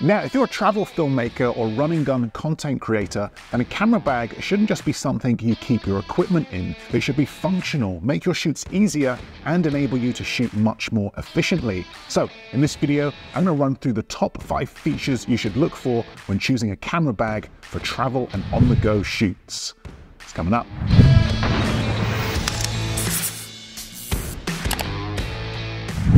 Now, if you're a travel filmmaker or run and gun content creator, then a camera bag shouldn't just be something you keep your equipment in. It should be functional, make your shoots easier, and enable you to shoot much more efficiently. So, in this video, I'm going to run through the top 5 features you should look for when choosing a camera bag for travel and on-the-go shoots. It's coming up.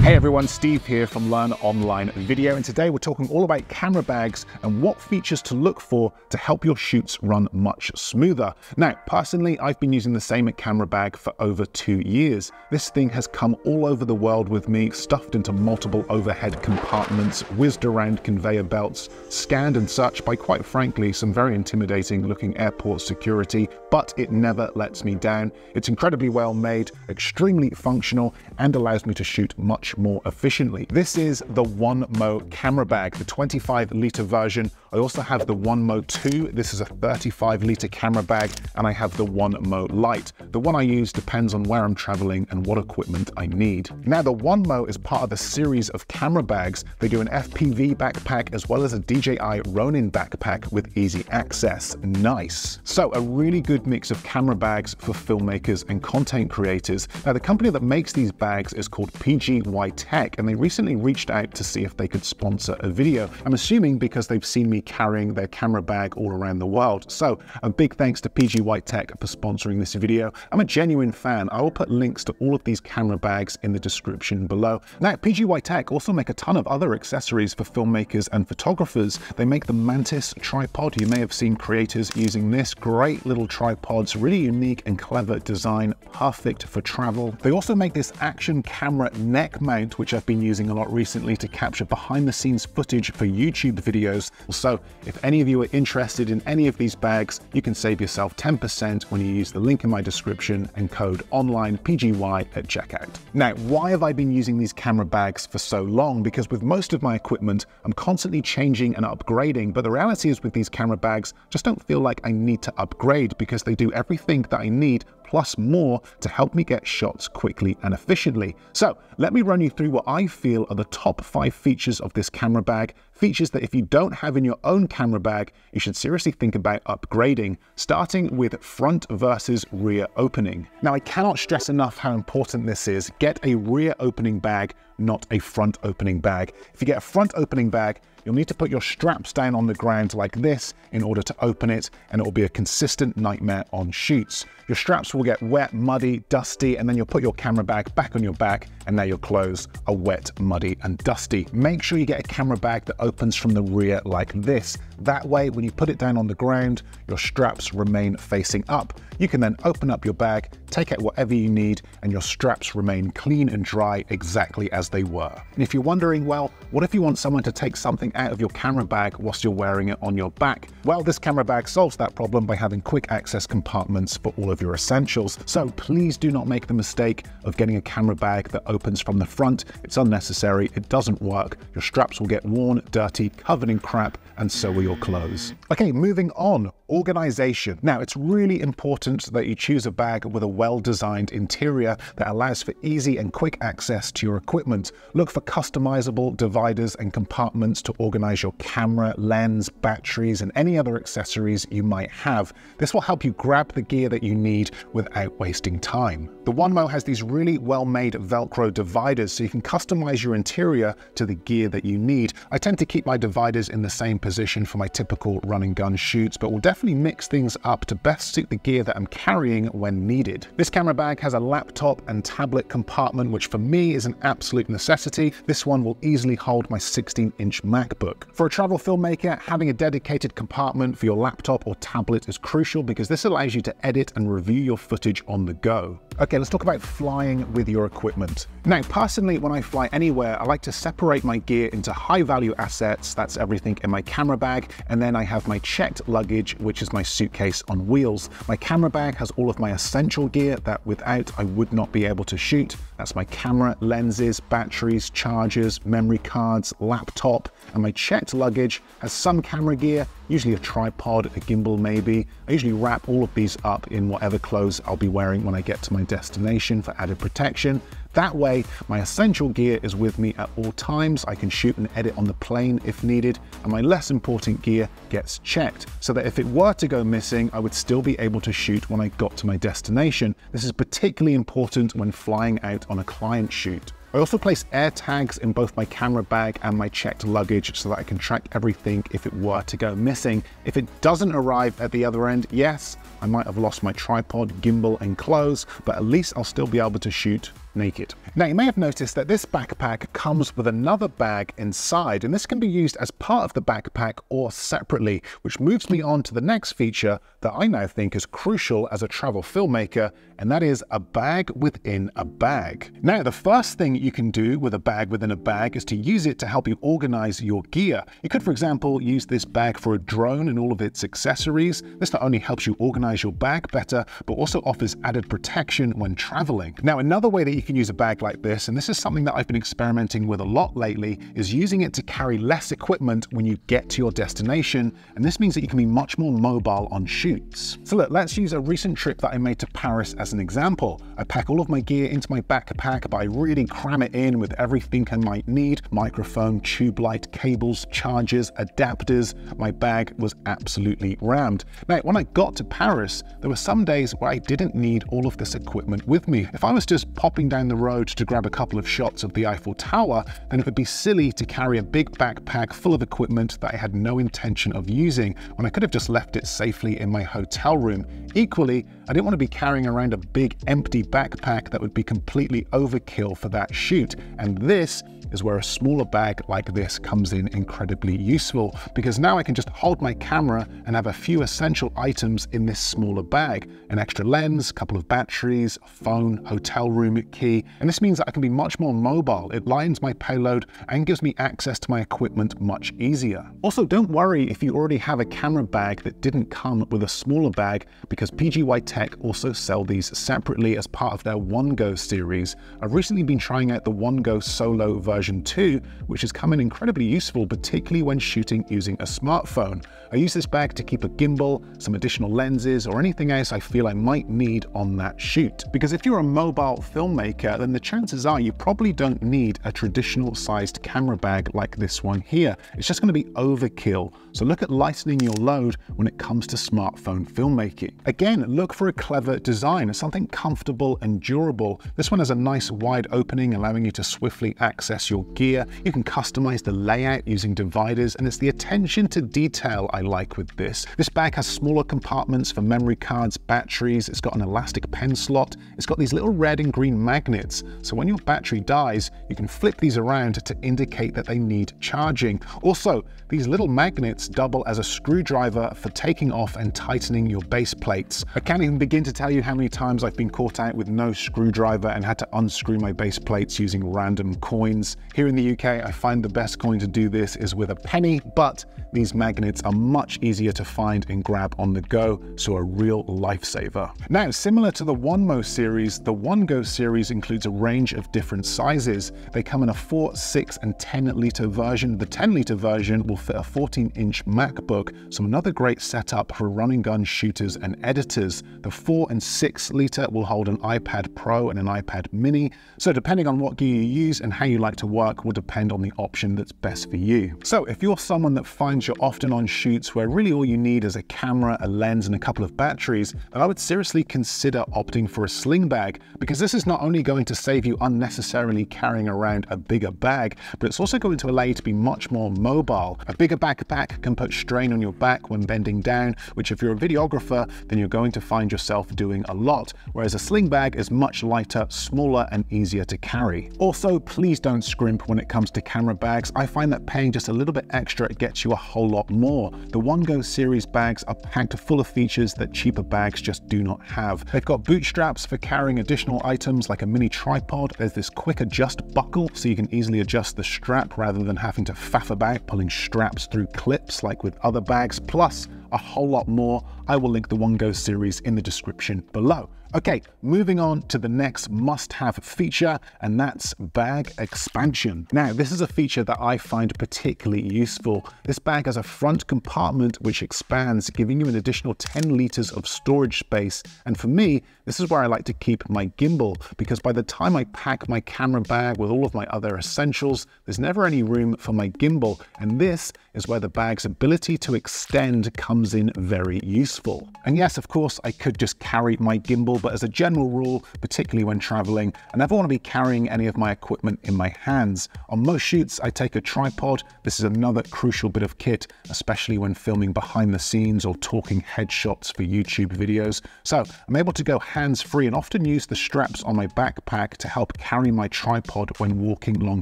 Hey everyone, Steve here from Learn Online Video, and today we're talking all about camera bags and what features to look for to help your shoots run much smoother. Now, personally, I've been using the same camera bag for over 2 years. This thing has come all over the world with me, stuffed into multiple overhead compartments, whizzed around conveyor belts, scanned and such by, quite frankly, some very intimidating looking airport security, but it never lets me down. It's incredibly well made, extremely functional, and allows me to shoot much more efficiently. This is the 1Mo camera bag, the 25-litre version. I also have the 1Mo 2. This is a 35-litre camera bag, and I have the 1Mo Lite. The one I use depends on where I'm traveling and what equipment I need. Now, the 1Mo is part of a series of camera bags. They do an FPV backpack as well as a DJI Ronin backpack with easy access. Nice. So, a really good mix of camera bags for filmmakers and content creators. Now, the company that makes these bags is called PGYTECH, and they recently reached out to see if they could sponsor a video. I'm assuming because they've seen me carrying their camera bag all around the world. So a big thanks to PGYTECH for sponsoring this video. I'm a genuine fan. I will put links to all of these camera bags in the description below. Now, PGYTECH also make a ton of other accessories for filmmakers and photographers. They make the Mantis tripod. You may have seen creators using this. Great little tripods, really unique and clever design, perfect for travel. They also make this action camera neck mount, which I've been using a lot recently to capture behind the scenes footage for YouTube videos. So if any of you are interested in any of these bags, you can save yourself 10% when you use the link in my description and code ONLINEPGY at checkout. Now, why have I been using these camera bags for so long? Because with most of my equipment, I'm constantly changing and upgrading, but the reality is with these camera bags, just don't feel like I need to upgrade because they do everything that I need plus more to help me get shots quickly and efficiently. So let me run you through what I feel are the top 5 features of this camera bag, features that if you don't have in your own camera bag, you should seriously think about upgrading, starting with front versus rear opening. Now, I cannot stress enough how important this is. Get a rear opening bag, not a front opening bag. If you get a front opening bag, you'll need to put your straps down on the ground like this in order to open it, and it will be a consistent nightmare on shoots. Your straps will get wet, muddy, dusty, and then you'll put your camera bag back on your back, and now your clothes are wet, muddy, and dusty. Make sure you get a camera bag that opens from the rear like this. That way, when you put it down on the ground, your straps remain facing up. You can then open up your bag, take out whatever you need, and your straps remain clean and dry exactly as they were. And if you're wondering, well, what if you want someone to take something out of your camera bag whilst you're wearing it on your back? Well, this camera bag solves that problem by having quick access compartments for all of your essentials. So please do not make the mistake of getting a camera bag that opens from the front. It's unnecessary, it doesn't work. Your straps will get worn, dirty, covered in crap, and so will your clothes. Okay, moving on. Organization. Now, it's really important that you choose a bag with a well-designed interior that allows for easy and quick access to your equipment. Look for customizable dividers and compartments to organize your camera, lens, batteries, and any other accessories you might have. This will help you grab the gear that you need without wasting time. The 1Mo has these really well-made Velcro dividers, so you can customize your interior to the gear that you need. I tend to keep my dividers in the same position for my typical run and gun shoots, but will definitely mix things up to best suit the gear that I'm carrying when needed. This camera bag has a laptop and tablet compartment, which for me is an absolute necessity. This one will easily hold my 16-inch MacBook. For a travel filmmaker, having a dedicated compartment for your laptop or tablet is crucial because this allows you to edit and review your footage on the go. Okay, let's talk about flying with your equipment. Now, personally, when I fly anywhere, I like to separate my gear into high-value assets. That's everything in my camera bag, and then I have my checked luggage, which is my suitcase on wheels. My camera bag has all of my essential gear that without I would not be able to shoot. That's my camera, lenses, batteries, chargers, memory cards, laptop, and my checked luggage has some camera gear, usually a tripod, a gimbal maybe. I usually wrap all of these up in whatever clothes I'll be wearing when I get to my destination for added protection. That way, my essential gear is with me at all times. I can shoot and edit on the plane if needed, and my less important gear gets checked, so that if it were to go missing, I would still be able to shoot when I got to my destination. This is particularly important when flying out on a client shoot. I also place air tags in both my camera bag and my checked luggage so that I can track everything if it were to go missing. If it doesn't arrive at the other end, yes, I might have lost my tripod, gimbal, and clothes, but at least I'll still be able to shoot naked. Now, you may have noticed that this backpack comes with another bag inside, and this can be used as part of the backpack or separately, which moves me on to the next feature that I now think is crucial as a travel filmmaker, and that is a bag within a bag. Now, the first thing you can do with a bag within a bag is to use it to help you organize your gear. You could, for example, use this bag for a drone and all of its accessories. This not only helps you organize your bag better, but also offers added protection when traveling. Now, another way that you can use a bag like this, and this is something that I've been experimenting with a lot lately, is using it to carry less equipment when you get to your destination, and this means that you can be much more mobile on shoots. So look, let's use a recent trip that I made to Paris as an example. I pack all of my gear into my backpack, but I really cram it in with everything I might need: microphone, tube light, cables, chargers, adapters. My bag was absolutely rammed. Now, when I got to Paris, there were some days where I didn't need all of this equipment with me. If I was just popping down the road to grab a couple of shots of the Eiffel Tower, then it would be silly to carry a big backpack full of equipment that I had no intention of using, when I could have just left it safely in my hotel room. Equally, I didn't want to be carrying around a big empty backpack that would be completely overkill for that shoot, and this is where a smaller bag like this comes in incredibly useful, because now I can just hold my camera and have a few essential items in this smaller bag: an extra lens, a couple of batteries, a phone, hotel room key, and this means that I can be much more mobile. It lightens my payload and gives me access to my equipment much easier. Also, don't worry if you already have a camera bag that didn't come with a smaller bag, because PGYTECH also sell these separately as part of their One Go series. I've recently been trying out the One Go Solo version 2, which has come in incredibly useful, particularly when shooting using a smartphone. I use this bag to keep a gimbal, some additional lenses, or anything else I feel I might need on that shoot. Because if you're a mobile filmmaker, then the chances are you probably don't need a traditional sized camera bag like this one here. It's just going to be overkill. So look at lightening your load when it comes to smartphone filmmaking. Again, look for a clever design, something comfortable and durable. This one has a nice wide opening, allowing you to swiftly access your gear. You can customize the layout using dividers, and it's the attention to detail I like with this. This bag has smaller compartments for memory cards, batteries. It's got an elastic pen slot. It's got these little red and green magnets, so when your battery dies, you can flip these around to indicate that they need charging. Also, these little magnets double as a screwdriver for taking off and tightening your base plates. I can't even begin to tell you how many times I've been caught out with no screwdriver and had to unscrew my base plates using random coins. Here in the UK, I find the best coin to do this is with a penny, but these magnets are much easier to find and grab on the go, so a real lifesaver. Now, similar to the OneMo series, the One Go series includes a range of different sizes. They come in a 4, 6, and 10-litre version. The 10-litre version will fit a 14-inch MacBook, so another great setup for run and gun shooters and editors. The 4 and 6-litre will hold an iPad Pro and an iPad Mini, so depending on what gear you use and how you like to work will depend on the option that's best for you. So if you're someone that finds you're often on shoots where really all you need is a camera, a lens, and a couple of batteries, then I would seriously consider opting for a sling bag, because this is not only going to save you unnecessarily carrying around a bigger bag, but it's also going to allow you to be much more mobile. A bigger backpack can put strain on your back when bending down, which if you're a videographer, then you're going to find yourself doing a lot, whereas a sling bag is much lighter, smaller, and easier to carry. Also, please don't scrimp when it comes to camera bags. I find that paying just a little bit extra gets you a whole lot more. The One Go series bags are packed full of features that cheaper bags just do not have. They've got boot straps for carrying additional items like a mini tripod. There's this quick adjust buckle, so you can easily adjust the strap rather than having to faff about pulling straps through clips like with other bags, plus a whole lot more. I will link the One Go series in the description below. Okay, moving on to the next must-have feature, and that's bag expansion. Now, this is a feature that I find particularly useful. This bag has a front compartment which expands, giving you an additional 10 liters of storage space. And for me, this is where I like to keep my gimbal, because by the time I pack my camera bag with all of my other essentials, there's never any room for my gimbal. And this is where the bag's ability to extend comes in very useful. And yes, of course, I could just carry my gimbal, but as a general rule, particularly when traveling, I never want to be carrying any of my equipment in my hands. On most shoots, I take a tripod. This is another crucial bit of kit, especially when filming behind the scenes or talking headshots for YouTube videos. So I'm able to go hands-free and often use the straps on my backpack to help carry my tripod when walking long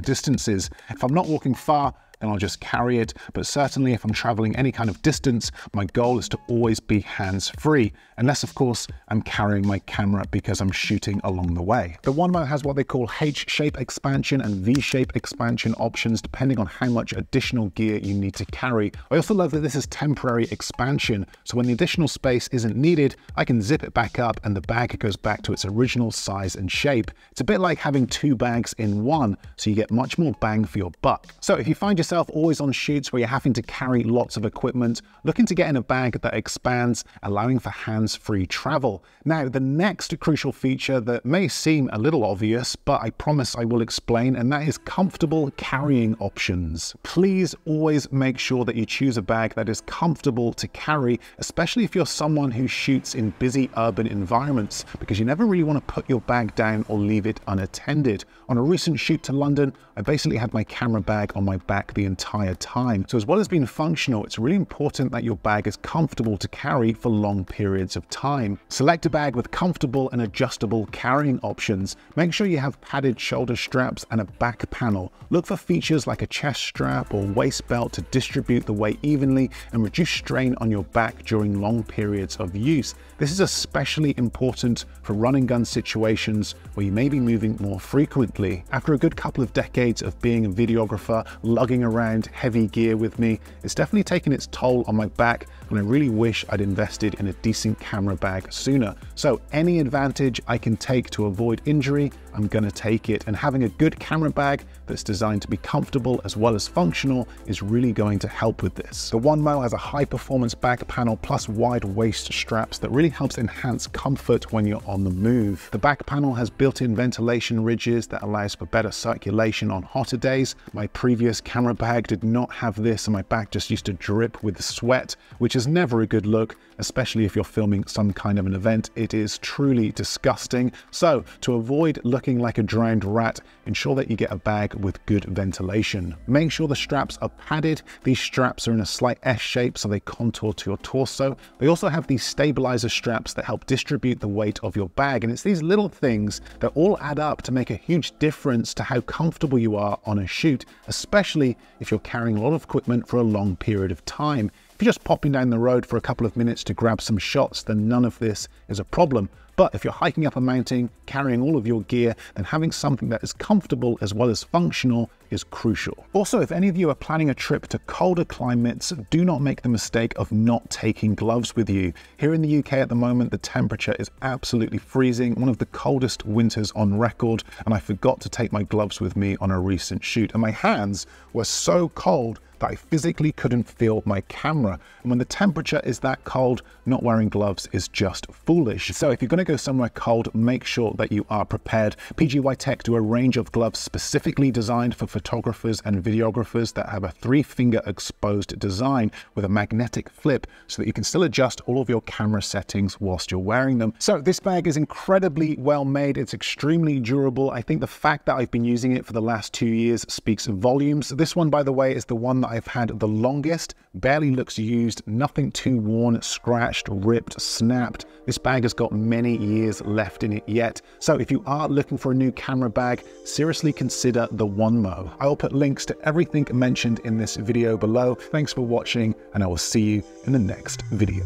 distances. If I'm not walking far, then I'll just carry it. But certainly if I'm traveling any kind of distance, my goal is to always be hands-free, unless of course I'm carrying my camera because I'm shooting along the way. The Onemo has what they call H-shape expansion and V-shape expansion options, depending on how much additional gear you need to carry. I also love that this is temporary expansion, so when the additional space isn't needed, I can zip it back up and the bag goes back to its original size and shape. It's a bit like having two bags in one, so you get much more bang for your buck. So if you find yourself always on shoots where you're having to carry lots of equipment, looking to get in a bag that expands, allowing for hands-free travel. Now, the next crucial feature that may seem a little obvious, but I promise I will explain, and that is comfortable carrying options. Please always make sure that you choose a bag that is comfortable to carry, especially if you're someone who shoots in busy urban environments, because you never really want to put your bag down or leave it unattended. On a recent shoot to London, I basically had my camera bag on my back the entire time. So as well as being functional, it's really important that your bag is comfortable to carry for long periods of time. Select a bag with comfortable and adjustable carrying options. Make sure you have padded shoulder straps and a back panel. Look for features like a chest strap or waist belt to distribute the weight evenly and reduce strain on your back during long periods of use. This is especially important for run and gun situations where you may be moving more frequently. After a good couple of decades of being a videographer, lugging around heavy gear with me, it's definitely taken its toll on my back, and I really wish I'd invested in a decent camera bag sooner. So any advantage I can take to avoid injury, I'm gonna take it. And having a good camera bag that's designed to be comfortable as well as functional is really going to help with this. The Onemo has a high performance back panel plus wide waist straps that really helps enhance comfort when you're on the move. The back panel has built-in ventilation ridges that allows for better circulation on hotter days. My previous camera bag did not have this, and my back just used to drip with sweat, which is never a good look, especially if you're filming some kind of an event. It is truly disgusting. So to avoid looking like a drowned rat, ensure that you get a bag with good ventilation. Make sure the straps are padded. These straps are in a slight S shape, so they contour to your torso. They also have these stabilizer straps that help distribute the weight of your bag, and it's these little things that all add up to make a huge difference to how comfortable you are on a shoot, especially if you're carrying a lot of equipment for a long period of time. If you're just popping down the road for a couple of minutes to grab some shots, then none of this is a problem. But if you're hiking up a mountain, carrying all of your gear, then having something that is comfortable as well as functional is crucial. Also, if any of you are planning a trip to colder climates, do not make the mistake of not taking gloves with you. Here in the UK at the moment, the temperature is absolutely freezing, one of the coldest winters on record, and I forgot to take my gloves with me on a recent shoot, and my hands were so cold that I physically couldn't feel my camera. And when the temperature is that cold, not wearing gloves is just foolish. So if you're gonna go somewhere cold, make sure that you are prepared. PGYTECH do a range of gloves specifically designed for photographers and videographers that have a 3-finger exposed design with a magnetic flip so that you can still adjust all of your camera settings whilst you're wearing them. So this bag is incredibly well made. It's extremely durable. I think the fact that I've been using it for the last 2 years speaks volumes. This one, by the way, is the one that I've had the longest, barely looks used, nothing too worn, scratched, ripped, snapped. This bag has got many years left in it yet. So if you are looking for a new camera bag, seriously consider the Onemo. I will put links to everything mentioned in this video below. Thanks for watching, and I will see you in the next video.